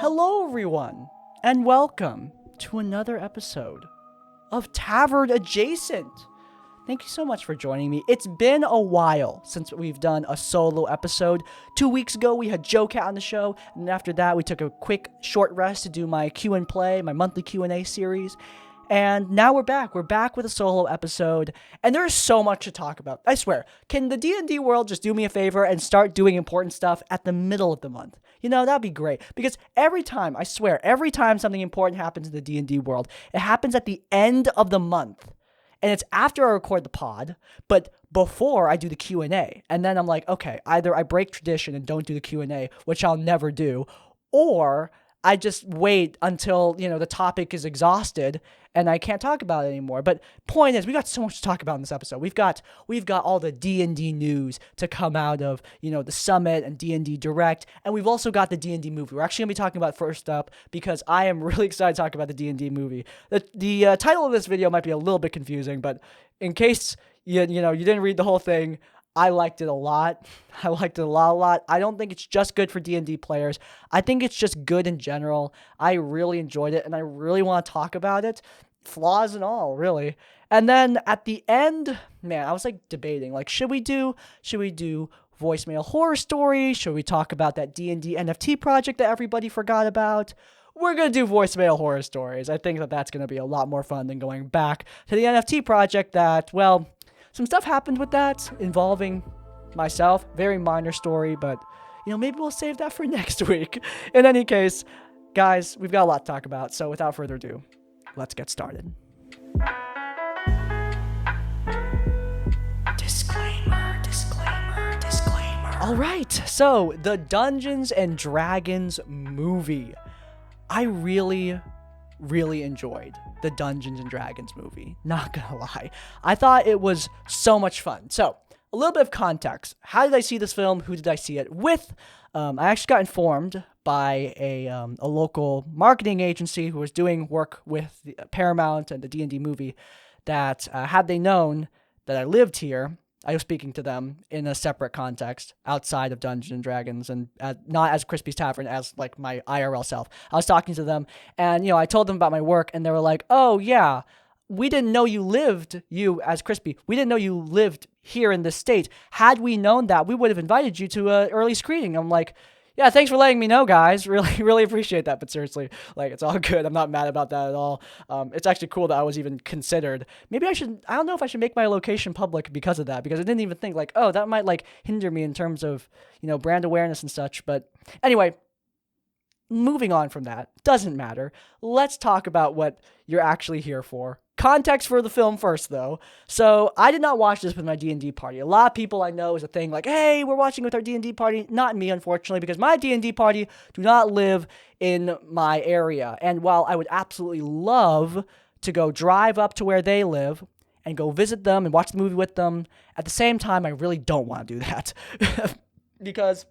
Hello, everyone, and welcome to another episode of Tavern Adjacent. Thank you so much for joining me. It's been a while since we've done a solo episode. 2 weeks ago, we had Joe Cat on the show, and after that, we took a quick short rest to do my Q&A, my monthly Q&A series. And now we're back. We're back with a solo episode, and there's so much to talk about. I swear, can the D&D world just do me a favor and start doing important stuff at the middle of the month? You know, that'd be great. Because every time something important happens in the D&D world, it happens at the end of the month. And it's after I record the pod, but before I do the Q&A. And then I'm like, okay, either I break tradition and don't do the Q&A, which I'll never do, or I just wait until, the topic is exhausted and I can't talk about it anymore. But point is, we got so much to talk about in this episode. We've got all the D&D news to come out of, the summit and D&D Direct, and we've also got the D&D movie. We're actually going to be talking about it first up because I am really excited to talk about the D&D movie. The title of this video might be a little bit confusing, but in case you didn't read the whole thing, I liked it a lot. I liked it a lot. I don't think it's just good for D&D players. I think it's just good in general. I really enjoyed it, and I really want to talk about it. Flaws and all, really. And then at the end, man, I was debating, should we do voicemail horror story? Should we talk about that D&D NFT project that everybody forgot about? We're going to do voicemail horror stories. I think that's going to be a lot more fun than going back to the NFT project that, well, some stuff happened with that involving myself. Very minor story, but, maybe we'll save that for next week. In any case, guys, we've got a lot to talk about. So without further ado, let's get started. Disclaimer. All right, so the Dungeons and Dragons movie. I really enjoyed the Dungeons and Dragons movie. Not gonna lie. I thought it was so much fun. So, a little bit of context. How did I see this film? Who did I see it with? I actually got informed by a local marketing agency who was doing work with Paramount and the D&D movie that had they known that I lived here, I was speaking to them in a separate context outside of Dungeons and Dragons and not as Crispy's Tavern, as my IRL self. I was talking to them and, I told them about my work and they were like, oh yeah, we didn't know you as Crispy, we didn't know you lived here in this state. Had we known that, we would have invited you to an early screening. I'm like, yeah, thanks for letting me know, guys. Really appreciate that. But seriously, it's all good. I'm not mad about that at all. It's actually cool that I was even considered. Maybe I don't know if I should make my location public because of that, because I didn't even think that might hinder me in terms of, brand awareness and such. But anyway, moving on from that, doesn't matter. Let's talk about what you're actually here for. Context for the film first, though. So I did not watch this with my D&D party. A lot of people I know is a thing hey, we're watching with our D&D party. Not me, unfortunately, because my D&D party do not live in my area. And while I would absolutely love to go drive up to where they live and go visit them and watch the movie with them, at the same time, I really don't want to do that. Because,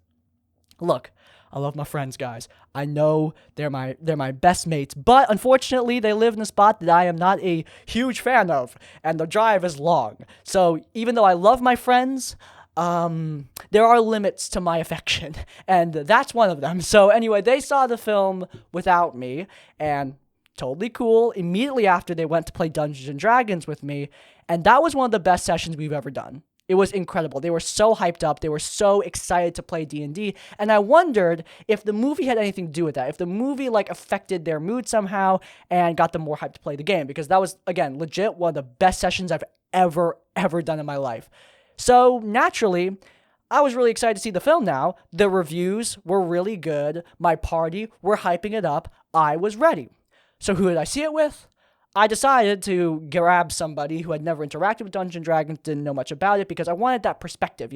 look, I love my friends, guys. I know they're my best mates, but unfortunately, they live in a spot that I am not a huge fan of, and the drive is long. So even though I love my friends, there are limits to my affection, and that's one of them. So anyway, they saw the film without me, and totally cool. Immediately after, they went to play Dungeons and Dragons with me, and that was one of the best sessions we've ever done. It was incredible. They were so hyped up. They were so excited to play D&D. And I wondered if the movie had anything to do with that. If the movie affected their mood somehow and got them more hyped to play the game. Because that was, again, legit one of the best sessions I've ever done in my life. So naturally, I was really excited to see the film now. The reviews were really good. My party were hyping it up. I was ready. So who did I see it with? I decided to grab somebody who had never interacted with Dungeons & Dragons, didn't know much about it, because I wanted that perspective,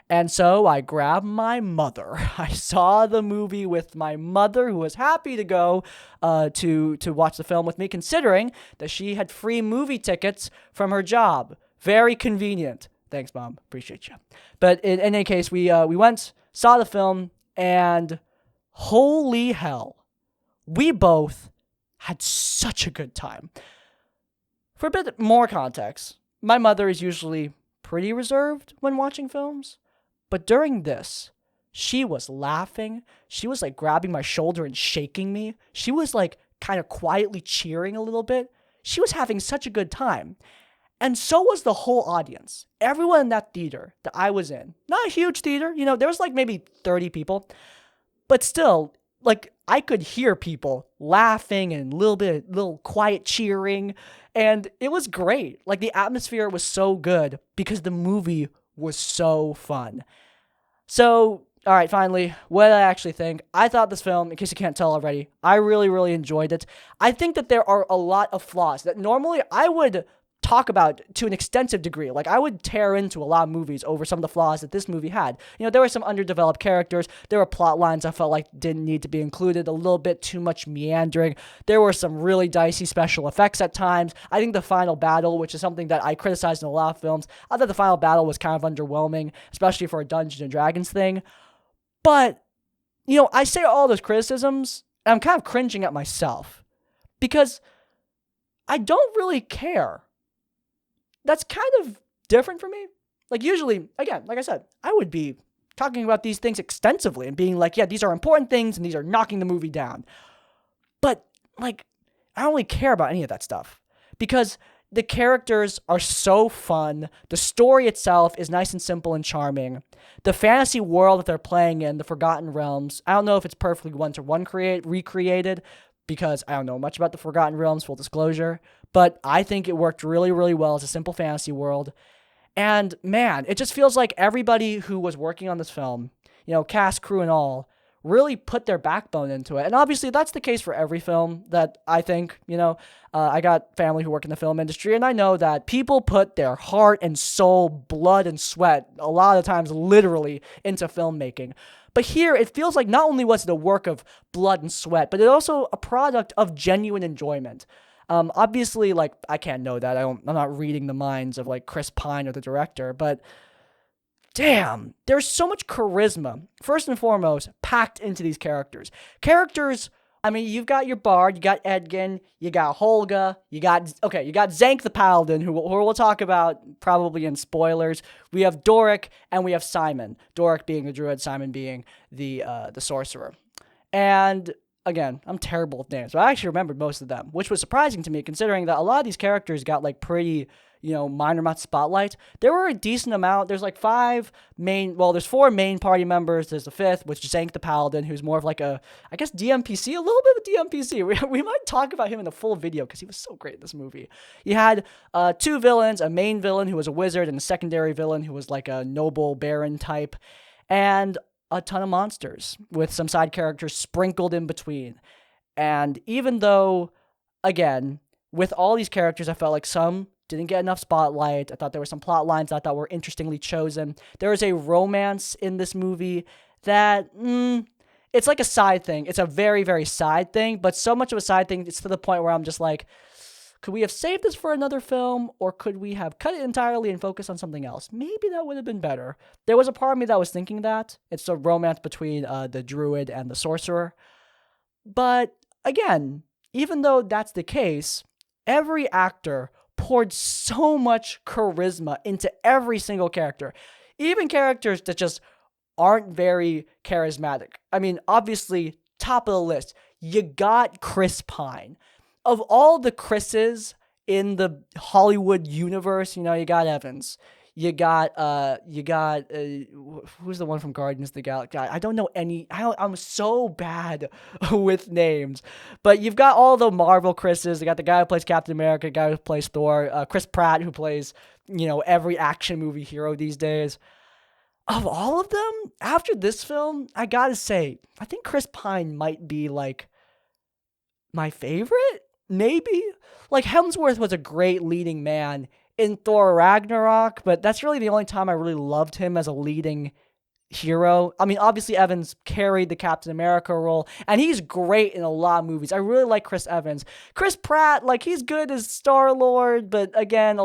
And so I grabbed my mother. I saw the movie with my mother, who was happy to go to watch the film with me, considering that she had free movie tickets from her job. Very convenient. Thanks, Mom. Appreciate you. But in any case, we went, saw the film, and holy hell, we both had such a good time. For a bit more context, my mother is usually pretty reserved when watching films, but during this, She was laughing. She was like grabbing my shoulder and shaking me. She was like kind of quietly cheering a little bit. She was having such a good time. And so was the whole audience. Everyone in that theater that I was in. Not a huge theater, there was like maybe 30 people. But still, like I could hear people laughing and little quiet cheering. And it was great. Like the atmosphere was so good because the movie was so fun. So, all right, finally, what did I actually think? I thought this film, in case you can't tell already, I really, really enjoyed it. I think that there are a lot of flaws that normally I would talk about to an extensive degree. Like, I would tear into a lot of movies over some of the flaws that this movie had. There were some underdeveloped characters. There were plot lines I felt like didn't need to be included. A little bit too much meandering. There were some really dicey special effects at times. I think the final battle, which is something that I criticized in a lot of films, I thought the final battle was kind of underwhelming, especially for a Dungeons and Dragons thing. But, I say all those criticisms, and I'm kind of cringing at myself. Because I don't really care. That's kind of different for me. Like usually, again, like I said, I would be talking about these things extensively and being like, yeah, these are important things and these are knocking the movie down. But like, I don't really care about any of that stuff because the characters are so fun. The story itself is nice and simple and charming. The fantasy world that they're playing in, the Forgotten Realms, I don't know if it's perfectly one-to-one recreated, because I don't know much about the Forgotten Realms, full disclosure, but I think it worked really, really well as a simple fantasy world. And man, it just feels like everybody who was working on this film, cast, crew, and all, really put their backbone into it. And obviously that's the case for every film that I think, I got family who work in the film industry, and I know that people put their heart and soul, blood and sweat, a lot of times literally, into filmmaking. But here, it feels like not only was it a work of blood and sweat, but it's also a product of genuine enjoyment. Obviously, like, I can't know that. I'm not reading the minds of, like, Chris Pine or the director, but damn, there's so much charisma, first and foremost, packed into these characters. I mean, you've got your bard, you got Edgin, you got Holga, you got Zank the Paladin, who we'll talk about probably in spoilers. We have Doric, and we have Simon. Doric being the druid, Simon being the sorcerer. And again, I'm terrible with names, but I actually remembered most of them, which was surprising to me considering that a lot of these characters got like pretty, minor amount of spotlight. There were a decent amount. There's like there's 4 main party members. There's the 5th, which is Zank the Paladin, who's more of like a DMPC, a little bit of a DMPC. We might talk about him in the full video because he was so great in this movie. You had 2 villains, a main villain who was a wizard and a secondary villain who was like a noble baron type, and a ton of monsters with some side characters sprinkled in between. And even though, again, with all these characters, I felt like some didn't get enough spotlight. I thought there were some plot lines that I thought were interestingly chosen. There is a romance in this movie that, it's like a side thing. It's a very, very side thing, but so much of a side thing, it's to the point where I'm just like, could we have saved this for another film, or could we have cut it entirely and focused on something else? Maybe that would have been better. There was a part of me that was thinking that. It's a romance between the druid and the sorcerer. But again, even though that's the case, every actor poured so much charisma into every single character. Even characters that just aren't very charismatic. I mean, obviously, top of the list, you got Chris Pine. Of all the Chris's in the Hollywood universe, you got Evans. You got who's the one from Guardians of the Galaxy? I don't know any. I'm so bad with names. But you've got all the Marvel Chris's. You got the guy who plays Captain America, the guy who plays Thor, Chris Pratt, who plays, every action movie hero these days. Of all of them, after this film, I gotta say, I think Chris Pine might be like my favorite. Maybe. Like, Hemsworth was a great leading man in Thor Ragnarok, but that's really the only time I really loved him as a leading hero. I mean, obviously Evans carried the Captain America role, and he's great in a lot of movies. I really like Chris Evans. Chris Pratt, like, he's good as Star-Lord, but again,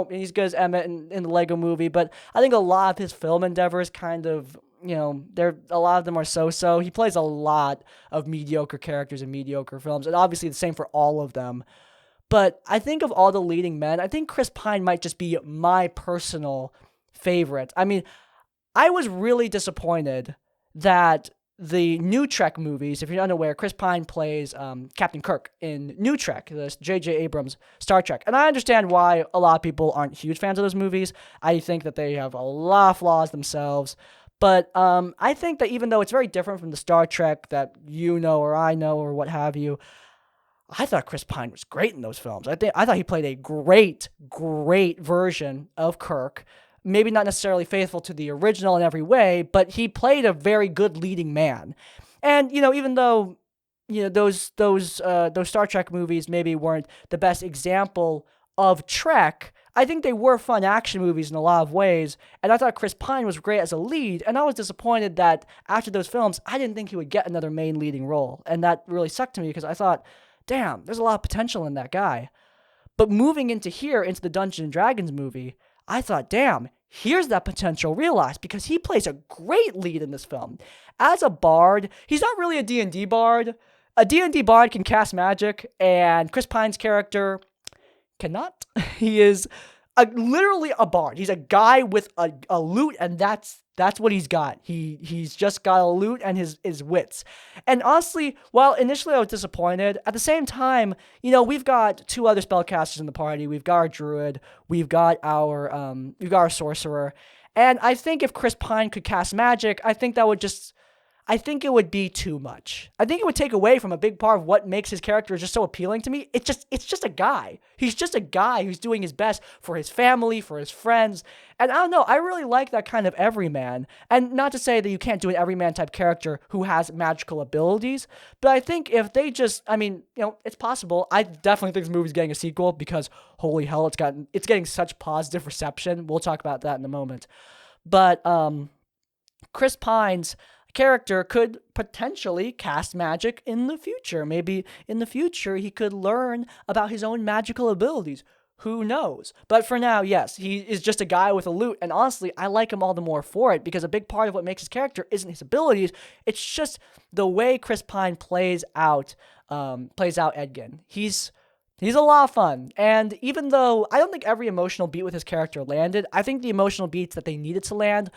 he's good as Emmett in the Lego movie, but I think a lot of his film endeavors kind of, a lot of them are so-so. He plays a lot of mediocre characters in mediocre films, and obviously the same for all of them. But I think of all the leading men, I think Chris Pine might just be my personal favorite. I mean, I was really disappointed that the new Trek movies, if you're unaware, Chris Pine plays Captain Kirk in New Trek, this J.J. Abrams Star Trek. And I understand why a lot of people aren't huge fans of those movies. I think that they have a lot of flaws themselves. But I think that even though it's very different from the Star Trek that you know or I know or what have you, I thought Chris Pine was great in those films. I thought he played a great version of Kirk. Maybe not necessarily faithful to the original in every way, but he played a very good leading man. And even though those Star Trek movies maybe weren't the best example of Trek, I think they were fun action movies in a lot of ways. And I thought Chris Pine was great as a lead, and I was disappointed that after those films, I didn't think he would get another main leading role, and that really sucked to me because I thought, damn, there's a lot of potential in that guy. But moving into the Dungeons and Dragons movie, I thought, damn, here's that potential realized because he plays a great lead in this film. As a bard, he's not really a D&D bard. A D&D bard can cast magic, and Chris Pine's character cannot. He is literally a bard. He's a guy with a lute, and that's what he's got. He's just got a lute and his wits. And honestly, while initially I was disappointed, at the same time, we've got two other spellcasters in the party. We've got our druid, we've got our sorcerer. And I think if Chris Pine could cast magic, I think it would be too much. I think it would take away from a big part of what makes his character just so appealing to me. It's just a guy. He's just a guy who's doing his best for his family, for his friends. And I don't know, I really like that kind of everyman. And not to say that you can't do an everyman type character who has magical abilities, but I think if they it's possible. I definitely think this movie's getting a sequel because holy hell, it's getting such positive reception. We'll talk about that in a moment. But Chris Pine's character could potentially cast magic in the future. Maybe in the future he could learn about his own magical abilities. Who knows? But for now, yes, he is just a guy with a lute, and honestly, I like him all the more for it because a big part of what makes his character isn't his abilities, it's just the way Chris Pine plays out Edgin. He's a lot of fun, and even though I don't think every emotional beat with his character landed, I think the emotional beats that they needed to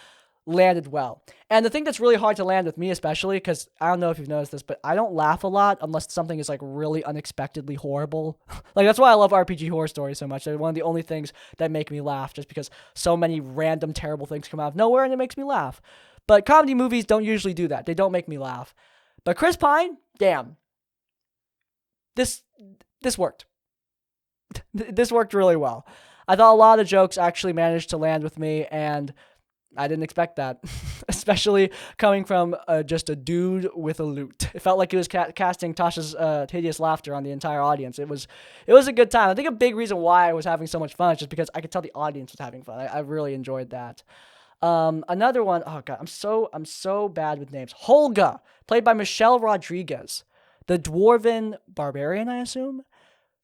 landed well. And the thing that's really hard to land with me especially, because I don't know if you've noticed this, but I don't laugh a lot unless something is really unexpectedly horrible. That's why I love RPG horror stories so much. They're one of the only things that make me laugh, just because so many random terrible things come out of nowhere and it makes me laugh. But comedy movies don't usually do that. They don't make me laugh. But Chris Pine, damn. This worked. This worked really well. I thought a lot of jokes actually managed to land with me, and I didn't expect that, especially coming from just a dude with a lute. It felt like he was casting Tasha's hideous laughter on the entire audience. It was a good time. I think a big reason why I was having so much fun is just because I could tell the audience was having fun. I really enjoyed that. Another one, oh god, I'm so bad with names. Holga, played by Michelle Rodriguez, the dwarven barbarian, I assume.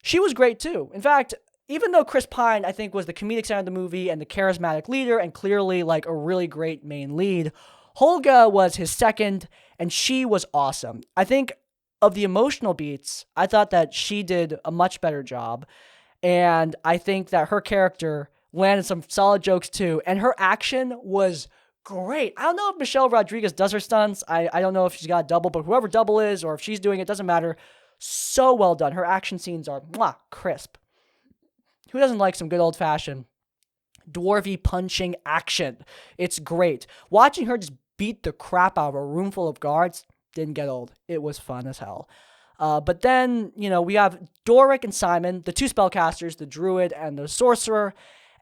She was great too. In fact, even though Chris Pine, I think, was the comedic center of the movie and the charismatic leader and clearly a really great main lead, Holga was his second, and she was awesome. I think of the emotional beats, I thought that she did a much better job, and I think that her character landed some solid jokes too, and her action was great. I don't know if Michelle Rodriguez does her stunts. I don't know if she's got a double, but whoever double is or if she's doing it, doesn't matter. So well done. Her action scenes are crisp. Who doesn't like some good old-fashioned dwarvy punching action? It's great. Watching her just beat the crap out of a room full of guards didn't get old. It was fun as hell. But then, we have Doric and Simon, the two spellcasters, the druid and the sorcerer.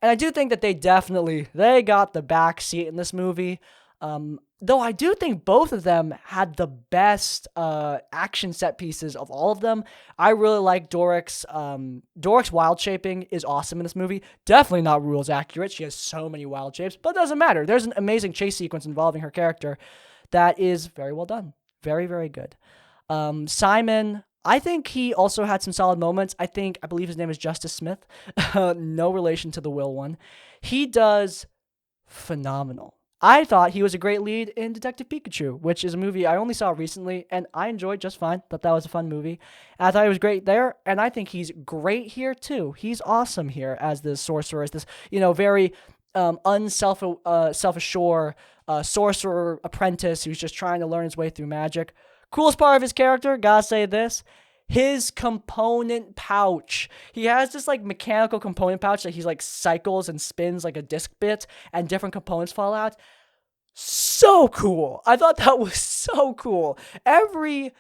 And I do think that they got the back seat in this movie. Though I do think both of them had the best action set pieces of all of them. I really like Doric's. Doric's wild shaping is awesome in this movie. Definitely not rules accurate. She has so many wild shapes, but it doesn't matter. There's an amazing chase sequence involving her character that is very well done. Very, very good. Simon, I think he also had some solid moments. I believe his name is Justice Smith. No relation to the Will one. He does phenomenal. I thought he was a great lead in Detective Pikachu, which is a movie I only saw recently, and I enjoyed just fine. Thought that was a fun movie. And I thought he was great there, and I think he's great here too. He's awesome here as the sorcerer, as this, very self-assured sorcerer apprentice who's just trying to learn his way through magic. Coolest part of his character, gotta say this, his component pouch. He has this like mechanical component pouch that he's like cycles and spins like a disc bit, and different components fall out. So cool. I thought that was so cool. Every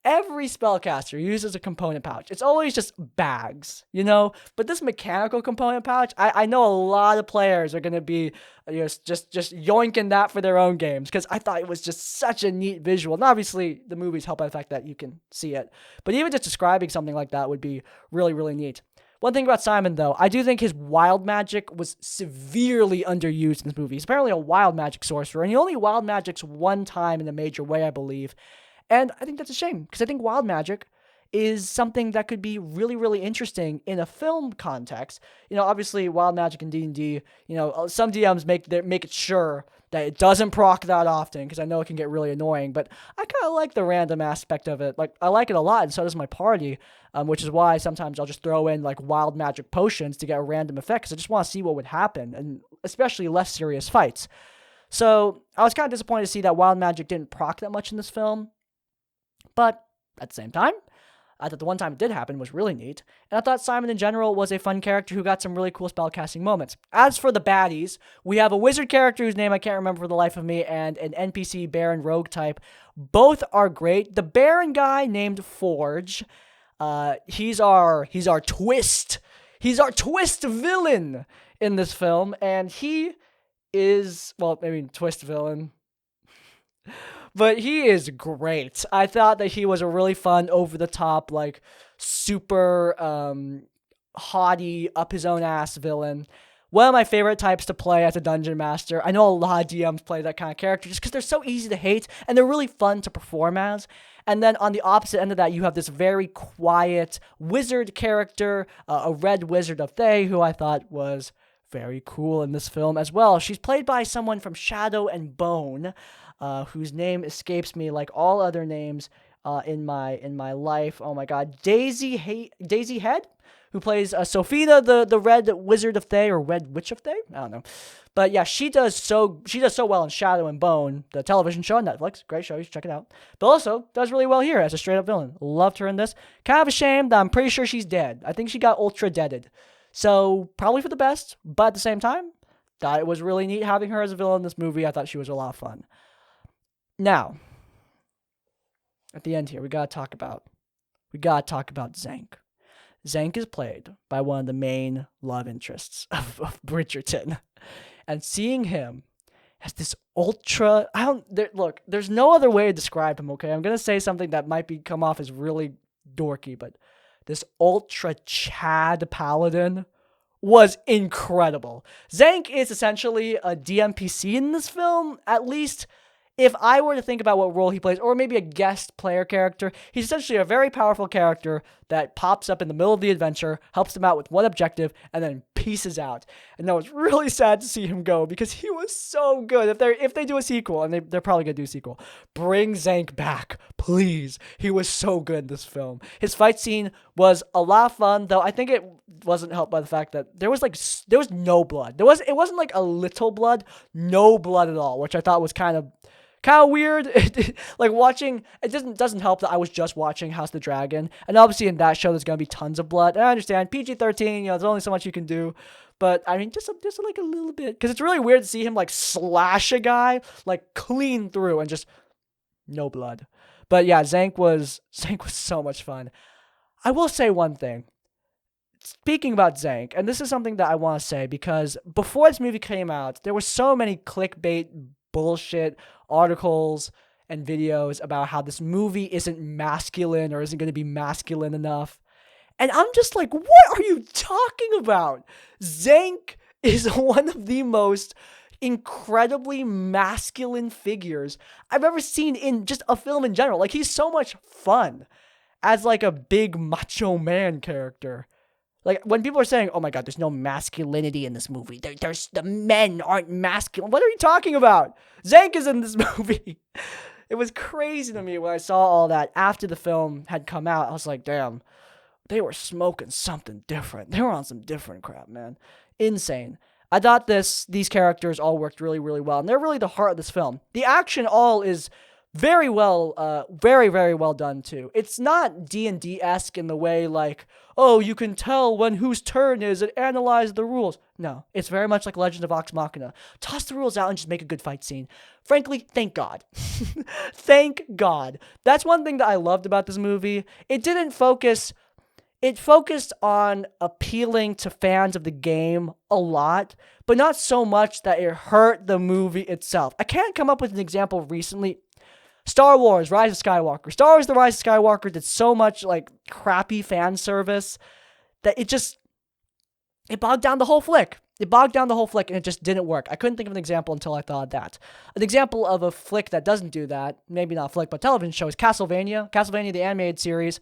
spellcaster uses a component pouch. It's always just bags, but this mechanical component pouch, I know a lot of players are going to be just yoinking that for their own games, because I thought it was just such a neat visual. And obviously the movies help by the fact that you can see it, but even just describing something like that would be really, really neat. One thing about Simon, though, I do think his wild magic was severely underused in this movie. He's apparently a wild magic sorcerer, and he only wild magics one time in a major way, I believe. And I think that's a shame, because I think wild magic is something that could be really, really interesting in a film context. Obviously, wild magic in D&D, some DMs make it sure that it doesn't proc that often, because I know it can get really annoying, but I kind of like the random aspect of it. Like, I like it a lot, and so does my party, which is why sometimes I'll just throw in, like, wild magic potions to get a random effect, because I just want to see what would happen, and especially less serious fights. So, I was kind of disappointed to see that wild magic didn't proc that much in this film, but at the same time, I thought the one time it did happen was really neat, and I thought Simon in general was a fun character who got some really cool spellcasting moments. As for the baddies, we have a wizard character whose name I can't remember for the life of me, and an NPC Baron Rogue type. Both are great. The Baron guy named Forge, he's our twist. He's our twist villain in this film, and he is, twist villain. But he is great. I thought that he was a really fun, over-the-top, like, super haughty, up-his-own-ass villain. One of my favorite types to play as a dungeon master. I know a lot of DMs play that kind of character just because they're so easy to hate, and they're really fun to perform as. And then on the opposite end of that, you have this very quiet wizard character, a red wizard of Thay, who I thought was very cool in this film as well. She's played by someone from Shadow and Bone, whose name escapes me like all other names in my life. Oh my god, Daisy Head, who plays Sophina, the Red Wizard of Thay, or Red Witch of Thay. I don't know, but yeah, she does so well in Shadow and Bone, the television show on Netflix. Great show, you should check it out. But also does really well here as a straight up villain. Loved her in this. Kind of a shame that I'm pretty sure she's dead. I think she got ultra deaded. So probably for the best, but at the same time, thought it was really neat having her as a villain in this movie. I thought she was a lot of fun. Now, at the end here, we gotta talk about Zank. Zank is played by one of the main love interests of Bridgerton, and seeing him as this ultra, there's no other way to describe him. Okay, I'm gonna say something that might come off as really dorky, but this ultra Chad paladin was incredible. Zank is essentially a DMPC in this film, at least if I were to think about what role he plays, or maybe a guest player character. He's essentially a very powerful character that pops up in the middle of the adventure, helps them out with one objective, and then pieces out. And that was really sad to see him go, because he was so good. If they do a sequel, and they're probably going to do a sequel, bring Zank back, please. He was so good in this film. His fight scene was a lot of fun, though I think it wasn't helped by the fact that there was no blood. It wasn't like a little blood, no blood at all, which I thought was kind of weird. Like watching, it doesn't help that I was just watching House of the Dragon, and obviously in that show there's gonna be tons of blood. And I understand PG-13, there's only so much you can do, but I mean just like a little bit, because it's really weird to see him like slash a guy like clean through and just no blood. But yeah, Zank was so much fun. I will say one thing. Speaking about Zank, and this is something that I want to say, because before this movie came out, there were so many clickbait bullshit articles and videos about how this movie isn't masculine or isn't going to be masculine enough. And I'm just like, what are you talking about? Zank is one of the most incredibly masculine figures I've ever seen in just a film in general. Like, he's so much fun as like a big macho man character. Like, when people are saying, oh my god, there's no masculinity in this movie. The men aren't masculine. What are you talking about? Zank is in this movie. It was crazy to me when I saw all that after the film had come out. I was like, damn, they were smoking something different. They were on some different crap, man. Insane. I thought these characters all worked really, really well, and they're really the heart of this film. The action all is very well, very, very well done too. It's not D&D-esque in the way like, oh, you can tell when whose turn is and analyze the rules. No, it's very much like Legend of Vox Machina. Toss the rules out and just make a good fight scene. Frankly, thank God. Thank God. That's one thing that I loved about this movie. It focused on appealing to fans of the game a lot, but not so much that it hurt the movie itself. I can't come up with an example recently. Star Wars, Rise of Skywalker. Star Wars The Rise of Skywalker did so much like crappy fan service that it bogged down the whole flick. It bogged down the whole flick and it just didn't work. I couldn't think of an example until I thought of that. An example of a flick that doesn't do that, maybe not a flick, but television show, is Castlevania. Castlevania, the animated series,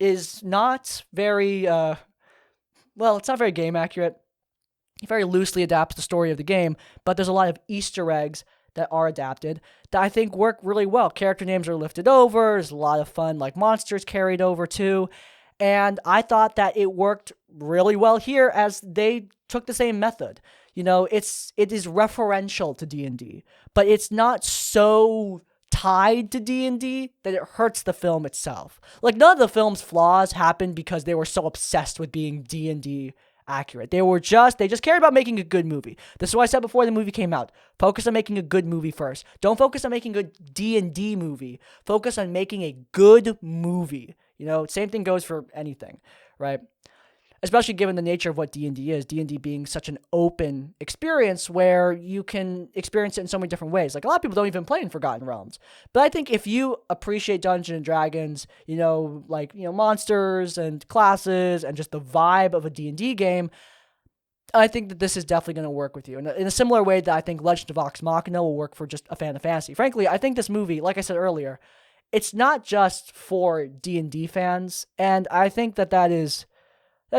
is not very, it's not very game accurate. It very loosely adapts the story of the game, but there's a lot of Easter eggs that are adapted that I think work really well. Character names are lifted over. There's a lot of fun, like monsters carried over too. And I thought that it worked really well here as they took the same method. You know, it is referential to D&D, but it's not so tied to D&D that it hurts the film itself. Like, none of the film's flaws happened because they were so obsessed with being D&D accurate. They just cared about making a good movie. This is what I said before the movie came out. Focus on making a good movie first. Don't focus on making a D&D movie. Focus on making a good movie. You know, same thing goes for anything, right? Especially given the nature of what D&D is. D&D being such an open experience where you can experience it in so many different ways. Like, a lot of people don't even play in Forgotten Realms. But I think if you appreciate Dungeons and Dragons, monsters and classes and just the vibe of a D&D game, I think that this is definitely going to work with you. In a similar way that I think Legend of Vox Machina will work for just a fan of fantasy. Frankly, I think this movie, like I said earlier, it's not just for D&D fans. And I think that's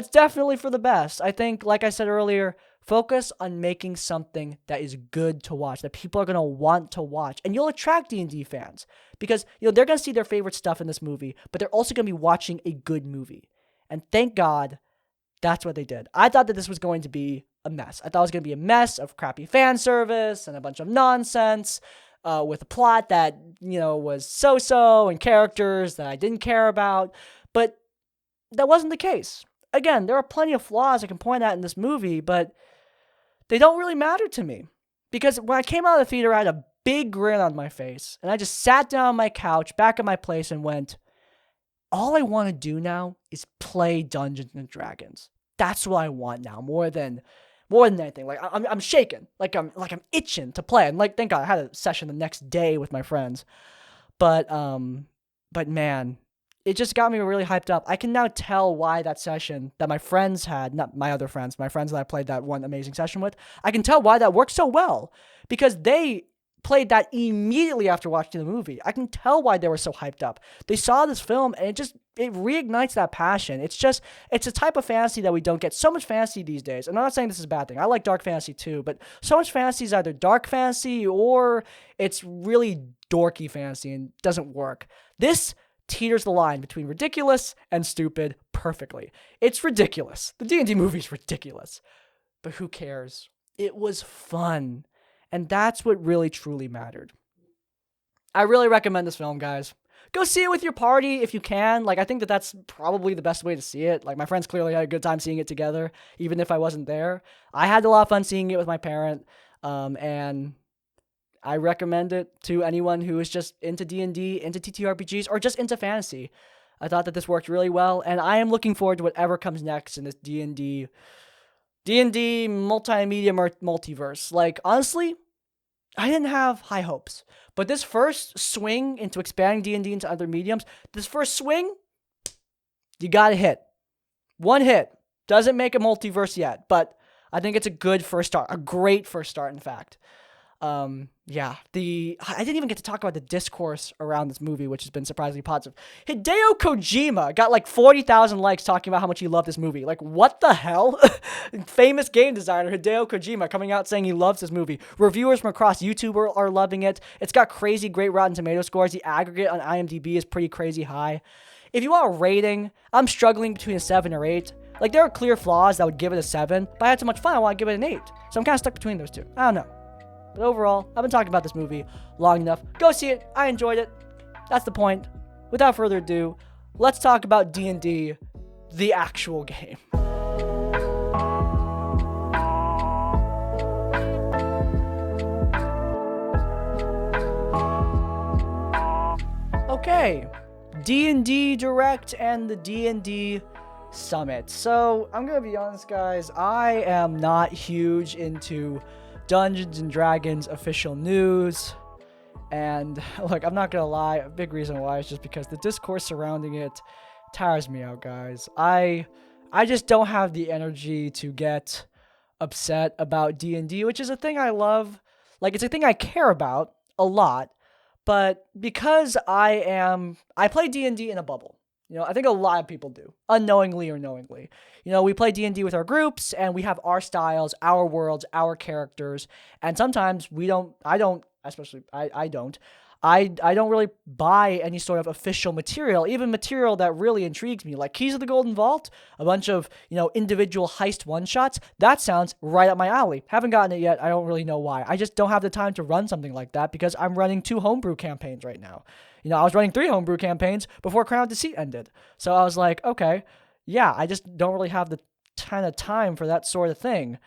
definitely for the best. I think, like I said earlier, focus on making something that is good to watch, that people are going to want to watch. And you'll attract D&D fans because, they're going to see their favorite stuff in this movie, but they're also going to be watching a good movie. And thank God that's what they did. I thought that this was going to be a mess. I thought it was going to be a mess of crappy fan service and a bunch of nonsense with a plot that, was so-so and characters that I didn't care about. But that wasn't the case. Again, there are plenty of flaws I can point out in this movie, but they don't really matter to me. Because when I came out of the theater, I had a big grin on my face, and I just sat down on my couch, back at my place, and went, all I want to do now is play Dungeons and Dragons. That's what I want now, more than anything. Like, I'm shaking. Like I'm itching to play. And thank God I had a session the next day with my friends. But man, it just got me really hyped up. I can now tell why that session that my friends had, not my other friends, my friends that I played that one amazing session with, I can tell why that worked so well. Because they played that immediately after watching the movie. I can tell why they were so hyped up. They saw this film and it reignites that passion. It's a type of fantasy that we don't get. So much fantasy these days. And I'm not saying this is a bad thing. I like dark fantasy too, but so much fantasy is either dark fantasy or it's really dorky fantasy and doesn't work. This teeters the line between ridiculous and stupid perfectly. It's ridiculous. The D&D movie is ridiculous. But who cares? It was fun. And that's what really, truly mattered. I really recommend this film, guys. Go see it with your party if you can. I think that's probably the best way to see it. My friends clearly had a good time seeing it together, even if I wasn't there. I had a lot of fun seeing it with my parent. And I recommend it to anyone who is just into D&D, into TTRPGs, or just into fantasy. I thought that this worked really well, and I am looking forward to whatever comes next in this D&D multimedia multiverse. Honestly, I didn't have high hopes. But this first swing into expanding D&D into other mediums, you gotta hit. One hit. Doesn't make a multiverse yet, but I think it's a good first start. A great first start, in fact. I didn't even get to talk about the discourse around this movie, which has been surprisingly positive. Hideo Kojima got 40,000 likes talking about how much he loved this movie. What the hell? Famous game designer Hideo Kojima coming out saying he loves this movie. Reviewers from across YouTube are loving it. It's got crazy great Rotten Tomato scores. The aggregate on IMDb is pretty crazy high. If you want a rating, I'm struggling between a 7 or 8. Like, there are clear flaws that would give it a 7, but I had so much fun, I want to give it an 8. So I'm kind of stuck between those two. I don't know. But overall, I've been talking about this movie long enough. Go see it. I enjoyed it. That's the point. Without further ado, let's talk about D&D, the actual game. Okay, D&D Direct and the D&D Summit. So, I'm gonna be honest, guys, I am not huge into Dungeons and Dragons official news. And, look, I'm not gonna lie, a big reason why is just because the discourse surrounding it tires me out, guys. I just don't have the energy to get upset about D&D, which is a thing I love. Like, it's a thing I care about a lot. But because I play D&D in a bubble. You know, I think a lot of people do, unknowingly or knowingly. You know, we play D&D with our groups, and we have our styles, our worlds, our characters, and sometimes I don't really buy any sort of official material, even material that really intrigues me, like Keys of the Golden Vault, a bunch of, you know, individual heist one-shots. That sounds right up my alley. Haven't gotten it yet. I don't really know why. I just don't have the time to run something like that because I'm running 2 homebrew campaigns right now. You know, I was running 3 homebrew campaigns before Crown of Deceit ended. So I was like, okay, yeah, I just don't really have the kind of time for that sort of thing.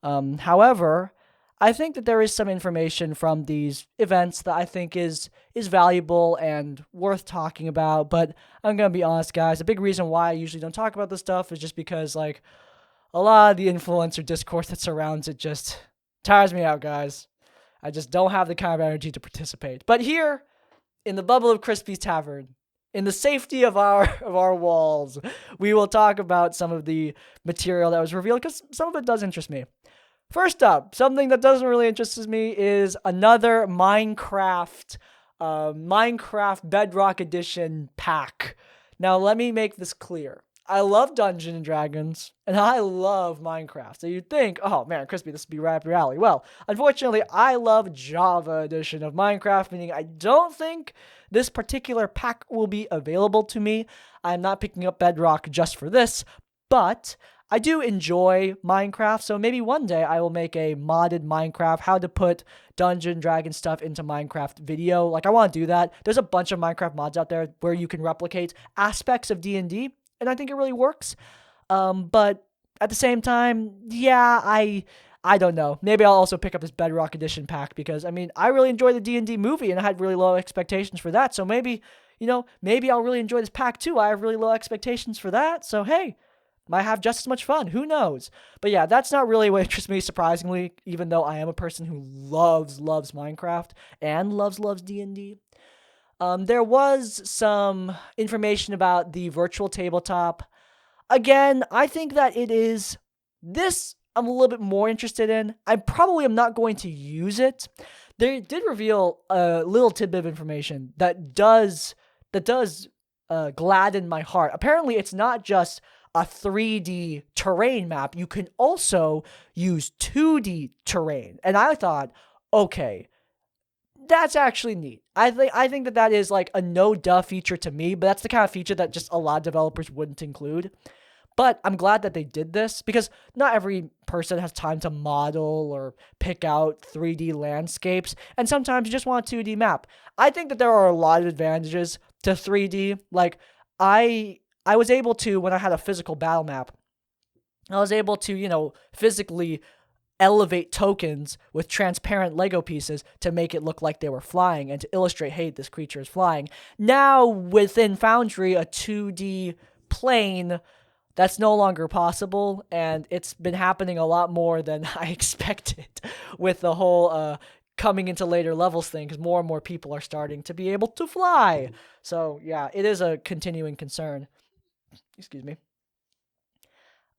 However, I think that there is some information from these events that I think is valuable and worth talking about, but I'm going to be honest, guys, the big reason why I usually don't talk about this stuff is just because, like, a lot of the influencer discourse that surrounds it just tires me out, guys. I just don't have the kind of energy to participate. But here, in the bubble of Crispy's Tavern, in the safety of our walls, we will talk about some of the material that was revealed, because some of it does interest me. First up, something that doesn't really interest me is another Minecraft Bedrock Edition pack. Now, let me make this clear. I love Dungeons and Dragons, and I love Minecraft. So you'd think, oh man, Crispy, this would be right up your alley. Well, unfortunately, I love Java Edition of Minecraft, meaning I don't think this particular pack will be available to me. I'm not picking up Bedrock just for this, but I do enjoy Minecraft, so maybe one day I will make a modded Minecraft, how to put Dungeon Dragon stuff into Minecraft video. Like, I want to do that. There's a bunch of Minecraft mods out there where you can replicate aspects of D&D, and I think it really works. But at the same time, yeah, I don't know. Maybe I'll also pick up this Bedrock Edition pack because, I mean, I really enjoy the D&D movie, and I had really low expectations for that, so maybe, you know, maybe I'll really enjoy this pack too. I have really low expectations for that, so hey, might have just as much fun. Who knows? But yeah, that's not really what interests me, surprisingly, even though I am a person who loves Minecraft and loves D&D. There was some information about the virtual tabletop. Again, I think that it is this I'm a little bit more interested in. I probably am not going to use it. They did reveal a little tidbit of information that does gladden my heart. Apparently, it's not just a 3D terrain map. You can also use 2D terrain. And I thought, okay, that's actually neat. I think that is like a no-duh feature to me, but that's the kind of feature that just a lot of developers wouldn't include. But I'm glad that they did this because not every person has time to model or pick out 3D landscapes, and sometimes you just want a 2D map. I think that there are a lot of advantages to 3D. Like, I was able to, when I had a physical battle map, I was able to, you know, physically elevate tokens with transparent Lego pieces to make it look like they were flying and to illustrate, hey, this creature is flying. Now, within Foundry, a 2D plane, that's no longer possible, and it's been happening a lot more than I expected with the whole coming into later levels thing, because more and more people are starting to be able to fly. So, yeah, it is a continuing concern. Excuse me.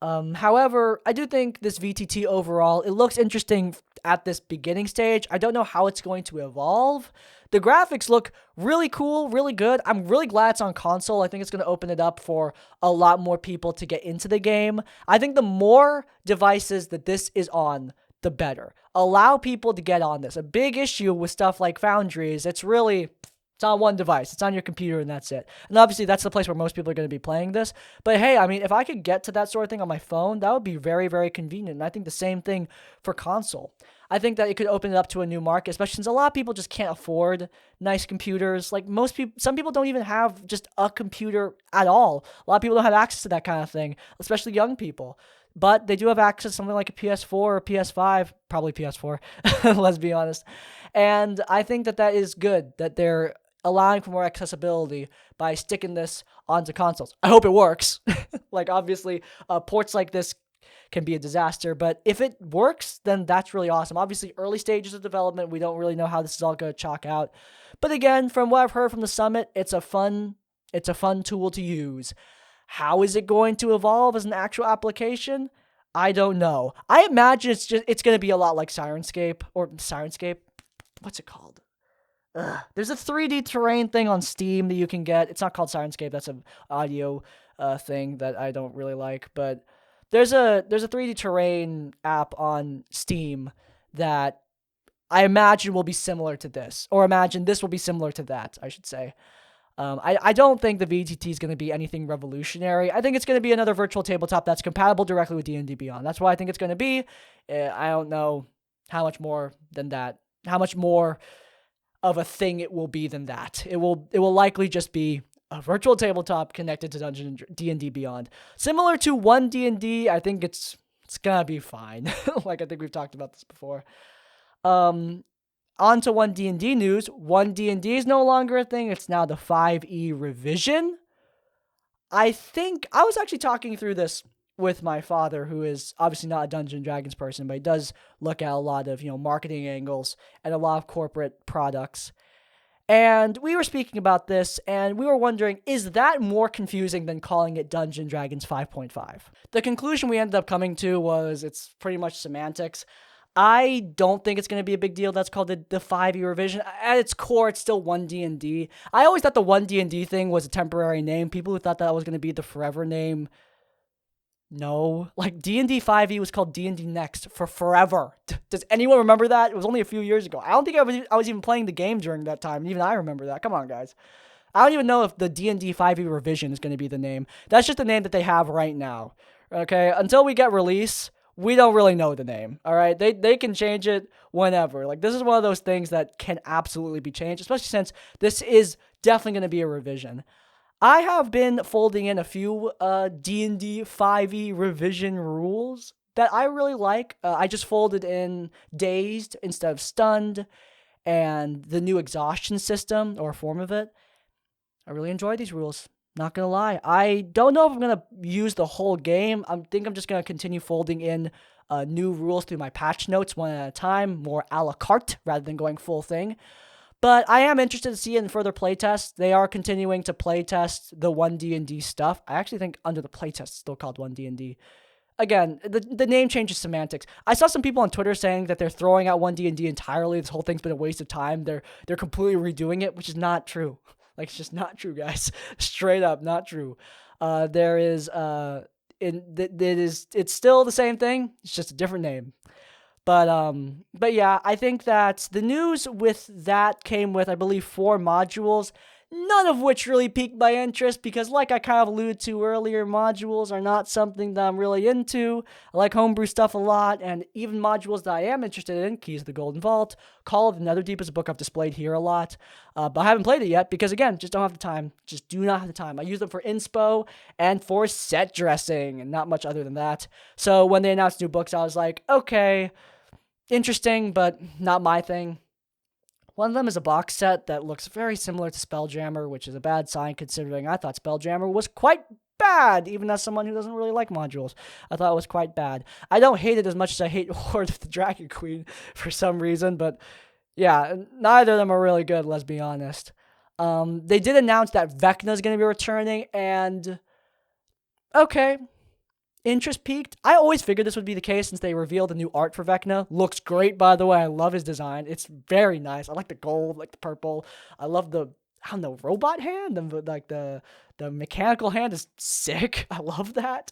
However, I do think this VTT overall, it looks interesting at this beginning stage. I don't know how it's going to evolve. The graphics look really cool, really good. I'm really glad it's on console. I think it's going to open it up for a lot more people to get into the game. I think the more devices that this is on, the better. Allow people to get on this. A big issue with stuff like Foundry is it's really It's on one device. It's on your computer, and that's it. And obviously, that's the place where most people are going to be playing this. But hey, I mean, if I could get to that sort of thing on my phone, that would be very, very convenient. And I think the same thing for console. I think that it could open it up to a new market, especially since a lot of people just can't afford nice computers. Like most people, some people don't even have just a computer at all. A lot of people don't have access to that kind of thing, especially young people. But they do have access to something like a PS4 or PS5, probably PS4, let's be honest. And I think that that is good, that they're allowing for more accessibility by sticking this onto consoles. I hope it works. Like, obviously, ports like this can be a disaster, but if it works, then that's really awesome. Obviously, early stages of development, we don't really know how this is all going to chalk out. But again, from what I've heard from the summit, it's a fun tool to use. How is it going to evolve as an actual application? I don't know. I imagine it's going to be a lot like Sirenscape. What's it called? There's a 3D terrain thing on Steam that you can get. It's not called Sirenscape. That's an audio thing that I don't really like. But there's a 3D terrain app on Steam that I imagine will be similar to this, or imagine this will be similar to that, I should say. I don't think the VTT is going to be anything revolutionary. I think it's going to be another virtual tabletop that's compatible directly with D&D Beyond. That's what I think it's going to be. I don't know how much more than that. How much more of a thing it will be than that. It will likely just be a virtual tabletop connected to D&D Beyond. Similar to 1D&D, I think it's going to be fine. Like, I think we've talked about this before. On to 1D&D news. 1D&D is no longer a thing. It's now the 5e revision. I think I was actually talking through this with my father, who is obviously not a Dungeons & Dragons person, but he does look at a lot of, marketing angles and a lot of corporate products. And we were speaking about this, and we were wondering, is that more confusing than calling it Dungeons & Dragons 5.5? The conclusion we ended up coming to was it's pretty much semantics. I don't think it's going to be a big deal. That's called the 5e revision. At its core, it's still 1D&D. I always thought the 1D&D thing was a temporary name. People who thought that was going to be the forever name, no. Like, D&D 5e was called D&D Next for forever. Does anyone remember that? It was only a few years ago. I don't think I was even playing the game during that time. Even I remember that. Come on, guys. I don't even know if the D&D 5e revision is going to be the name. That's just the name that they have right now. Okay? Until we get release, we don't really know the name, all right? They can change it whenever. Like, this is one of those things that can absolutely be changed, especially since this is definitely going to be a revision. I have been folding in a few D&D 5e revision rules that I really like. I just folded in Dazed instead of Stunned, and the new exhaustion system, or form of it. I really enjoy these rules. Not gonna lie. I don't know if I'm gonna use the whole game. I think I'm just gonna continue folding in new rules through my patch notes one at a time, more a la carte rather than going full thing. But I am interested to see it in further playtests. They are continuing to playtest the 1D&D stuff. I actually think under the playtest it's still called 1D&D. Again, the name change is semantics. I saw some people on Twitter saying that they're throwing out 1D&D entirely. This whole thing's been a waste of time. They're completely redoing it, which is not true. Like, it's just not true, guys. Straight up, not true. It's still the same thing. It's just a different name. But yeah, I think that the news with that came with, I believe, 4 modules, none of which really piqued my interest because, like I kind of alluded to earlier, modules are not something that I'm really into. I like homebrew stuff a lot, and even modules that I am interested in, Keys of the Golden Vault, Call of the Netherdeep is a book I've displayed here a lot, but I haven't played it yet because, again, just don't have the time. Just do not have the time. I use them for inspo and for set dressing, and not much other than that. So when they announced new books, I was like, okay, interesting, but not my thing. One of them is a box set that looks very similar to Spelljammer, which is a bad sign considering I thought Spelljammer was quite bad, even as someone who doesn't really like modules. I thought it was quite bad. I don't hate it as much as I hate Horde of the Dragon Queen for some reason, but yeah, neither of them are really good, let's be honest. They did announce that Vecna is going to be returning, and okay, interest peaked. I always figured this would be the case since they revealed the new art for Vecna. Looks great, by the way. I love his design. It's very nice. I like the gold, like the purple. I love the, I don't know, robot hand. The mechanical hand is sick. I love that.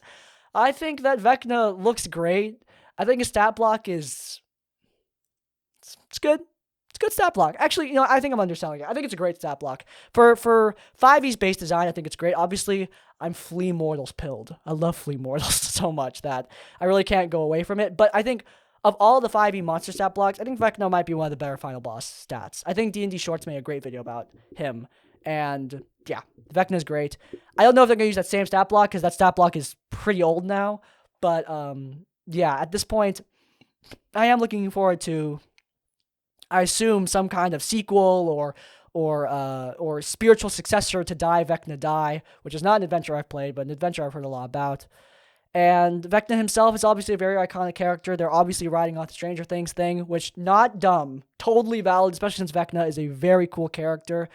I think that Vecna looks great. I think his stat block is, it's good. a good stat block. Actually, I think I'm underselling it. I think it's a great stat block. For 5e's base design, I think it's great. Obviously, I'm Flea Mortals pilled. I love Flea Mortals so much that I really can't go away from it. But I think of all the 5e monster stat blocks, I think Vecna might be one of the better final boss stats. I think D&D Shorts made a great video about him. And yeah, Vecna's great. I don't know if they're going to use that same stat block because that stat block is pretty old now. But yeah, at this point, I am looking forward to, I assume, some kind of sequel or spiritual successor to Die Vecna Die, which is not an adventure I've played, but an adventure I've heard a lot about. And Vecna himself is obviously a very iconic character. They're obviously riding off the Stranger Things thing, which, not dumb, totally valid, especially since Vecna is a very cool character.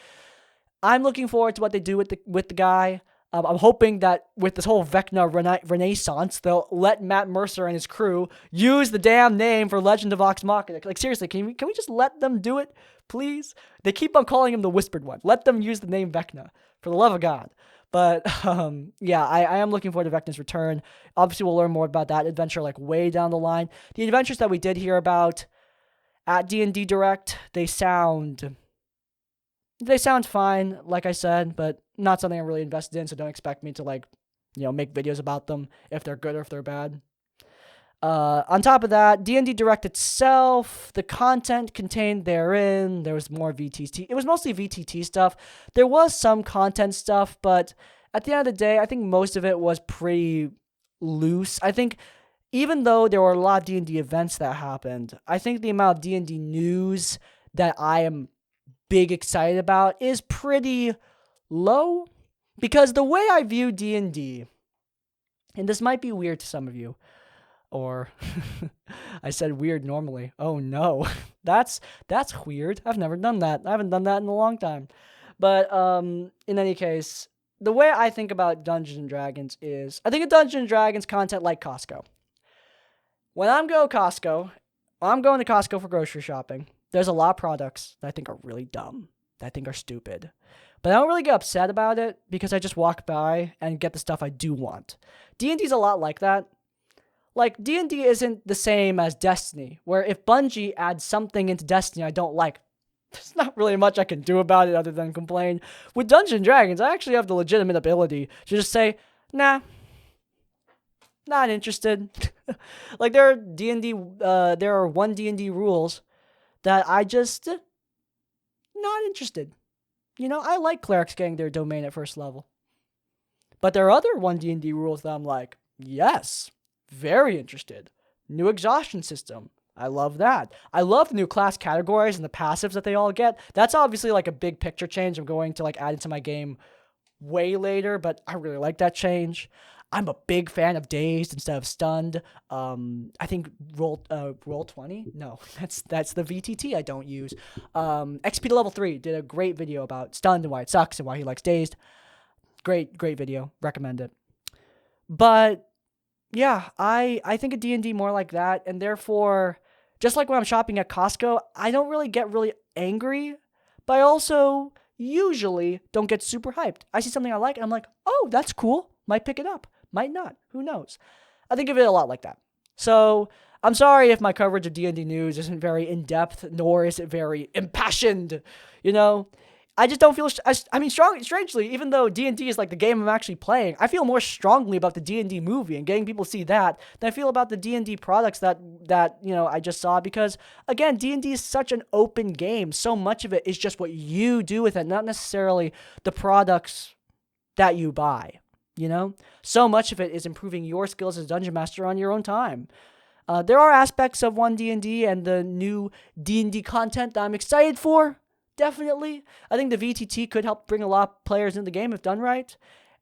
I'm looking forward to what they do with the guy. I'm hoping that with this whole Vecna renaissance, they'll let Matt Mercer and his crew use the damn name for Legend of Vox Machina. Like, seriously, can we just let them do it, please? They keep on calling him the Whispered One. Let them use the name Vecna, for the love of God. But, yeah, I am looking forward to Vecna's return. Obviously, we'll learn more about that adventure, like, way down the line. The adventures that we did hear about at D&D Direct, they sound fine, like I said, but not something I'm really invested in, so don't expect me to, make videos about them if they're good or if they're bad. On top of that, D&D Direct itself, the content contained therein, there was more VTT. It was mostly VTT stuff. There was some content stuff, but at the end of the day, I think most of it was pretty loose. I think even though there were a lot of D&D events that happened, I think the amount of D&D news that I am big excited about is pretty low, because the way I view D&D, and this might be weird to some of you, or I said weird normally. Oh no, that's weird. I've never done that. I haven't done that in a long time. But in any case, the way I think about Dungeons and Dragons is, I think of Dungeons and Dragons content like Costco. When I'm going to Costco for grocery shopping, there's a lot of products that I think are really dumb, that I think are stupid. But I don't really get upset about it because I just walk by and get the stuff I do want. D&D's a lot like that. Like, D&D isn't the same as Destiny, where if Bungie adds something into Destiny I don't like, there's not really much I can do about it other than complain. With Dungeons & Dragons, I actually have the legitimate ability to just say, nah, not interested. Like, there are one D&D rules that I just not interested. I like clerics getting their domain at first level. But there are other 1D&D rules that I'm like, yes, very interested. New exhaustion system. I love that. I love the new class categories and the passives that they all get. That's obviously like a big picture change I'm going to add into my game way later, but I really like that change. I'm a big fan of dazed instead of stunned. I think roll 20. No, that's the VTT I don't use. XP to level 3 did a great video about stunned and why it sucks and why he likes dazed. Great video. Recommend it. But yeah, I think of D&D more like that, and therefore, just like when I'm shopping at Costco, I don't really get really angry, but I also usually don't get super hyped. I see something I like, and I'm like, oh, that's cool. Might pick it up. Might not. Who knows? I think of it a lot like that. So, I'm sorry if my coverage of D&D news isn't very in-depth, nor is it very impassioned, I just don't feel, strangely, even though D&D is like the game I'm actually playing, I feel more strongly about the D&D movie and getting people to see that than I feel about the D&D products that I just saw, because, again, D&D is such an open game. So much of it is just what you do with it, not necessarily the products that you buy, So much of it is improving your skills as a Dungeon Master on your own time. There are aspects of 1D&D and the new D&D content that I'm excited for. Definitely. I think the VTT could help bring a lot of players into the game if done right.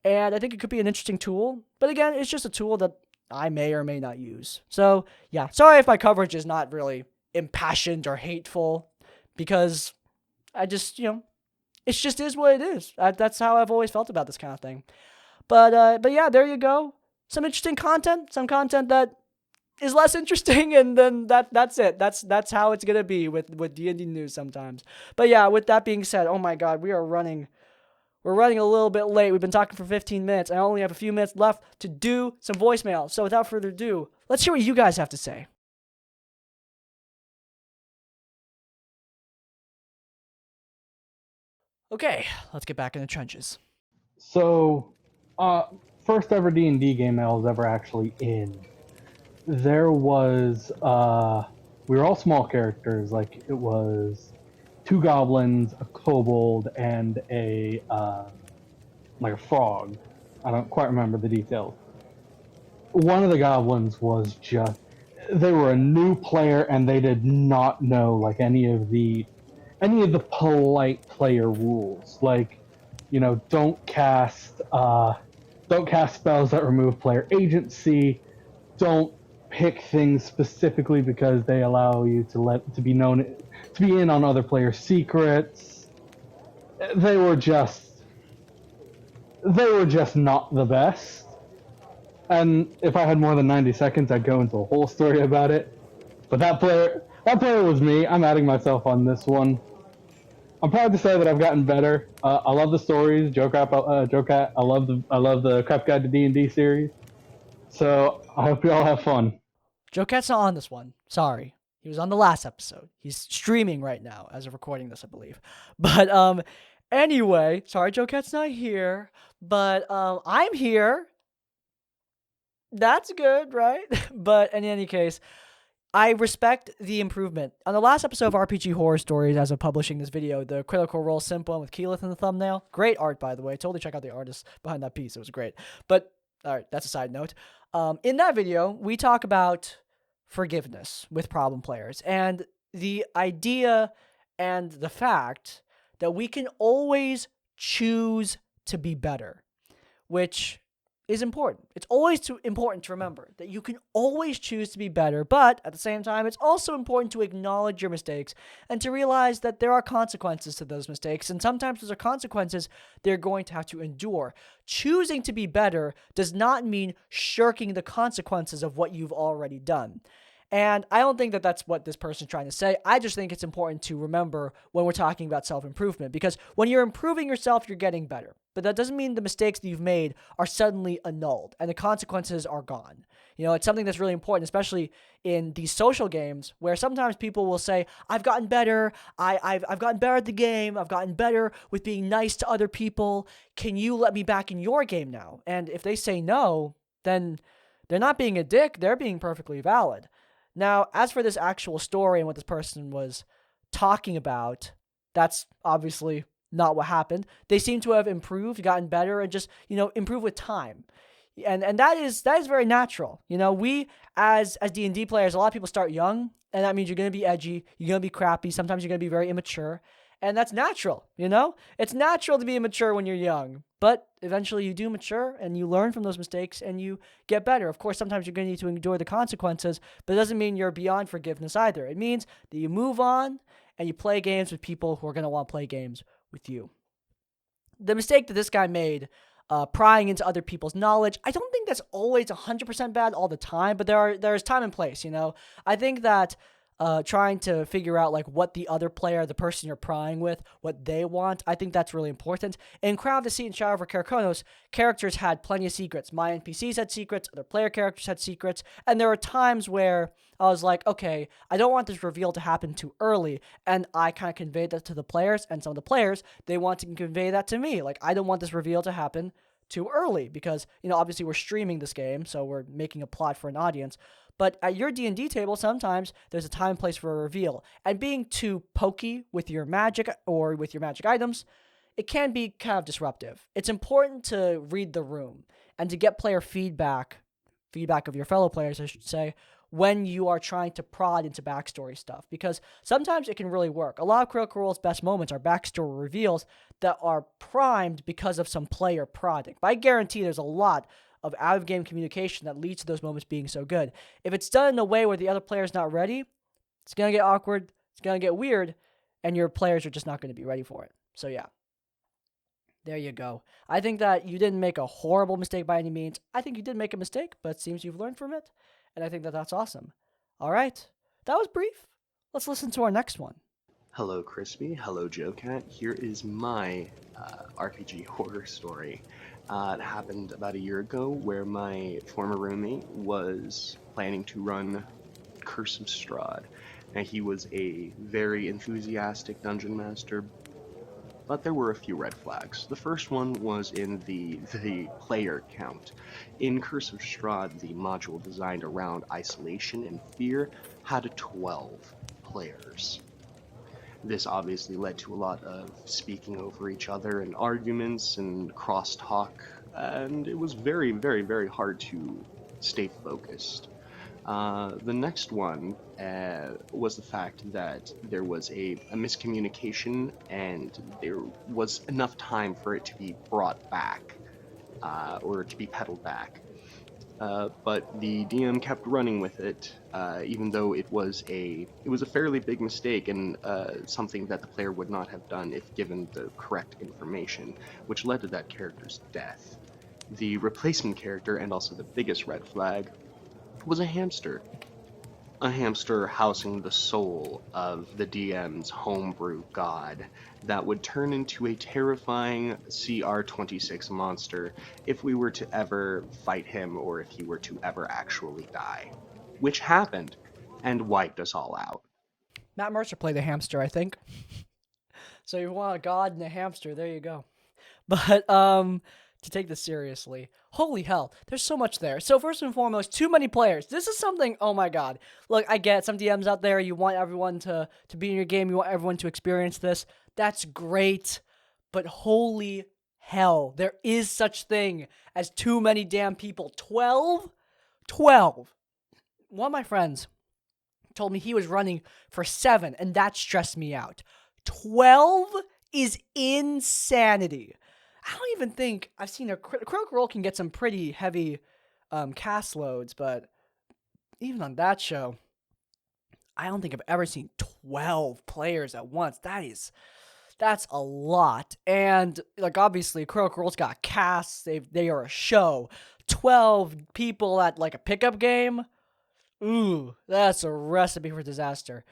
And I think it could be an interesting tool. But again, it's just a tool that I may or may not use. So, yeah. Sorry if my coverage is not really impassioned or hateful. Because I just, it just is what it is. That's how I've always felt about this kind of thing. But yeah, there you go. Some interesting content. Some content that is less interesting, and then that's it. That's how it's gonna be with D&D news sometimes. But yeah, with that being said, oh my god, we're running a little bit late. We've been talking for 15 minutes. I only have a few minutes left to do some voicemail. So without further ado, let's hear what you guys have to say. Okay, let's get back in the trenches. So, first ever D&D game I was ever actually in. There was we were all small characters. Like it was two goblins, a kobold, and a like a frog. I don't quite remember the details. One of the goblins was just they were a new player and they did not know like any of the polite player rules. Like, don't cast spells that remove player agency. Don't pick things specifically because they allow you to be in on other players' secrets. They were just not the best. And if I had more than 90 seconds, I'd go into a whole story about it. But that player was me. I'm adding myself on this one. I'm proud to say that I've gotten better. I love the stories, Joe Crap. I love the Crap Guide to D&D series. So I hope you all have fun. Joe Cat's not on this one. Sorry. He was on the last episode. He's streaming right now as of recording this, I believe. But anyway, sorry Joe Cat's not here, but I'm here. That's good, right? But in any case, I respect the improvement. On the last episode of RPG Horror Stories, as of publishing this video, the Critical Role Simple with Keyleth in the thumbnail. Great art, by the way. Totally check out the artist behind that piece. It was great. But, all right, that's a side note. In that video, we talk about forgiveness with problem players and the idea and the fact that we can always choose to be better, which is important. It's always important to remember that you can always choose to be better, but at the same time, it's also important to acknowledge your mistakes and to realize that there are consequences to those mistakes, and sometimes those are consequences they're going to have to endure. Choosing to be better does not mean shirking the consequences of what you've already done. And I don't think that that's what this person's trying to say. I just think it's important to remember when we're talking about self-improvement, because when you're improving yourself, you're getting better. But that doesn't mean the mistakes that you've made are suddenly annulled and the consequences are gone. It's something that's really important, especially in these social games where sometimes people will say, I've gotten better. I've gotten better at the game. I've gotten better with being nice to other people. Can you let me back in your game now? And if they say no, then they're not being a dick. They're being perfectly valid. Now, as for this actual story and what this person was talking about, that's obviously not what happened. They seem to have improved, gotten better, and just, improved with time. And that is very natural. We as D&D players, a lot of people start young, and that means you're going to be edgy, you're going to be crappy, sometimes you're going to be very immature. And that's natural, It's natural to be immature when you're young, but eventually you do mature and you learn from those mistakes and you get better. Of course, sometimes you're going to need to endure the consequences, but it doesn't mean you're beyond forgiveness either. It means that you move on and you play games with people who are going to want to play games with you. The mistake that this guy made, prying into other people's knowledge, I don't think that's always 100% bad all the time, but there's time and place, I think that trying to figure out like what the other player, the person you're prying with, what they want, I think that's really important. In Crown of the Sea and Shadow over Karakonos, characters had plenty of secrets. My NPCs had secrets, other player characters had secrets, and there were times where I was like, okay, I don't want this reveal to happen too early, and I kind of conveyed that to the players, and some of the players, they want to convey that to me. Like, I don't want this reveal to happen too early because, obviously we're streaming this game, so we're making a plot for an audience. But at your D&D table, sometimes there's a time and place for a reveal. And being too pokey with your magic or with your magic items, it can be kind of disruptive. It's important to read the room and to get player feedback of your fellow players, I should say, when you are trying to prod into backstory stuff. Because sometimes it can really work. A lot of Critical Role's best moments are backstory reveals that are primed because of some player prodding. But I guarantee there's a lot of out-of-game communication that leads to those moments being so good. If it's done in a way where the other player's not ready, it's going to get awkward, it's going to get weird, and your players are just not going to be ready for it. So yeah, there you go. I think that you didn't make a horrible mistake by any means. I think you did make a mistake, but it seems you've learned from it, and I think that that's awesome. All right, that was brief. Let's listen to our next one. Hello, Crispy. Hello, Joe Cat. Here is my RPG horror story. It happened about a year ago where my former roommate was planning to run Curse of Strahd. Now, he was a very enthusiastic dungeon master, but there were a few red flags. The first one was in the player count. In Curse of Strahd, the module designed around isolation and fear had 12 players. This obviously led to a lot of speaking over each other and arguments and crosstalk, and it was very, very, very hard to stay focused. The next one was the fact that there was a miscommunication and there was enough time for it to be brought back or to be pedaled back. But the DM kept running with it, even though it was a fairly big mistake and something that the player would not have done if given the correct information, which led to that character's death. The replacement character, and also the biggest red flag, was a hamster. A hamster housing the soul of the DM's homebrew god that would turn into a terrifying CR26 monster if we were to ever fight him or if he were to ever actually die. Which happened, and wiped us all out. Matt Mercer played the hamster, I think. So you want a god and a hamster, there you go. But, to take this seriously, holy hell, there's so much there. So first and foremost, too many players. This is something, oh my god. Look, I get some DMs out there, you want everyone to be in your game, you want everyone to experience this. That's great, but holy hell, there is such thing as too many damn people. 12? 12. One of my friends told me he was running for 7, and that stressed me out. 12 is insanity. I don't even think I've seen a Critical Role can get some pretty heavy cast loads, but even on that show, I don't think I've ever seen 12 players at once. That's a lot. And like obviously Critical Role's got casts, they are a show. 12 people at like a pickup game? Ooh, that's a recipe for disaster.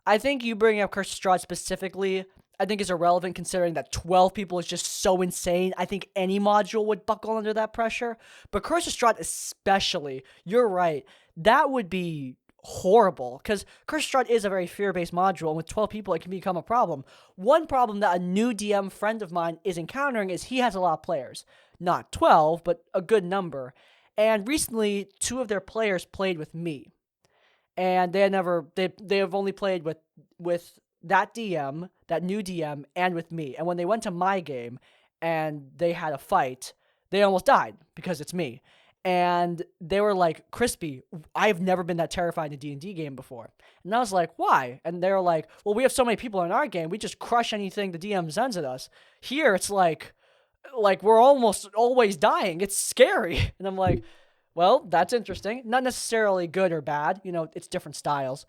I think you bringing up Curse of Strahd specifically, I think is irrelevant considering that 12 people is just so insane. I think any module would buckle under that pressure. But Curse of Strahd especially, you're right, that would be horrible. Because Curse of Strahd is a very fear-based module, and with 12 people, it can become a problem. One problem that a new DM friend of mine is encountering is he has a lot of players. Not 12, but a good number. And recently, 2 of their players played with me. And they have only played with that DM, that new DM, and with me. And when they went to my game and they had a fight, they almost died because it's me. And they were like, Crispy, I've never been that terrified in a D&D game before. And I was like, why? And they were like, well, we have so many people in our game, we just crush anything the DM sends at us. Here, it's like we're almost always dying. It's scary. And I'm like, well, that's interesting. Not necessarily good or bad. You know, it's different styles.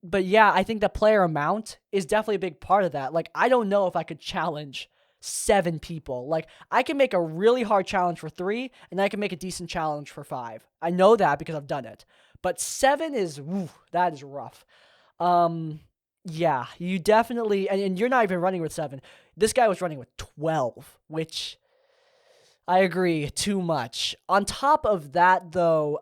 But yeah, I think the player amount is definitely a big part of that. Like, I don't know if I could challenge 7 people. Like, I can make a really hard challenge for 3, and I can make a decent challenge for 5. I know that because I've done it. But 7 is, that is rough. Yeah, you definitely, and you're not even running with 7. This guy was running with 12, which I agree, too much. On top of that, though,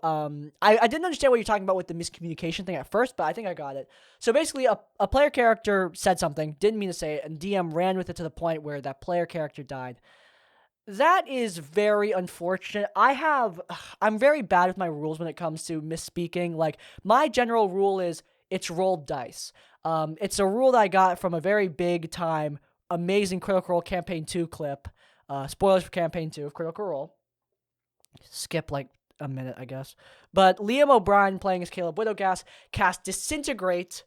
I didn't understand what you're talking about with the miscommunication thing at first, but I think I got it. So basically, a player character said something, didn't mean to say it, and DM ran with it to the point where that player character died. That is very unfortunate. I'm very bad with my rules when it comes to misspeaking. Like, my general rule is, it's rolled dice. It's a rule that I got from a very big time, amazing Critical Role Campaign 2 clip. Spoilers for Campaign 2 of Critical Role. Skip like a minute, I guess. But Liam O'Brien, playing as Caleb Widowgas, cast Disintegrate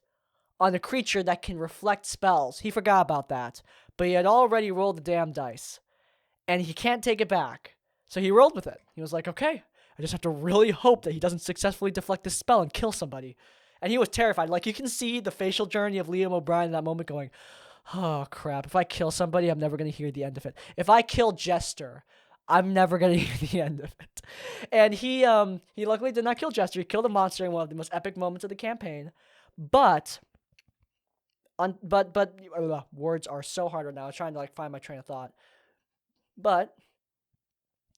on a creature that can reflect spells. He forgot about that. But he had already rolled the damn dice. And he can't take it back. So he rolled with it. He was like, okay, I just have to really hope that he doesn't successfully deflect this spell and kill somebody. And he was terrified. Like, you can see the facial journey of Liam O'Brien in that moment going, oh, crap. If I kill somebody, I'm never going to hear the end of it. If I kill Jester, I'm never going to hear the end of it. And he luckily did not kill Jester. He killed a monster in one of the most epic moments of the campaign. But words are so hard right now. I was trying to find my train of thought. But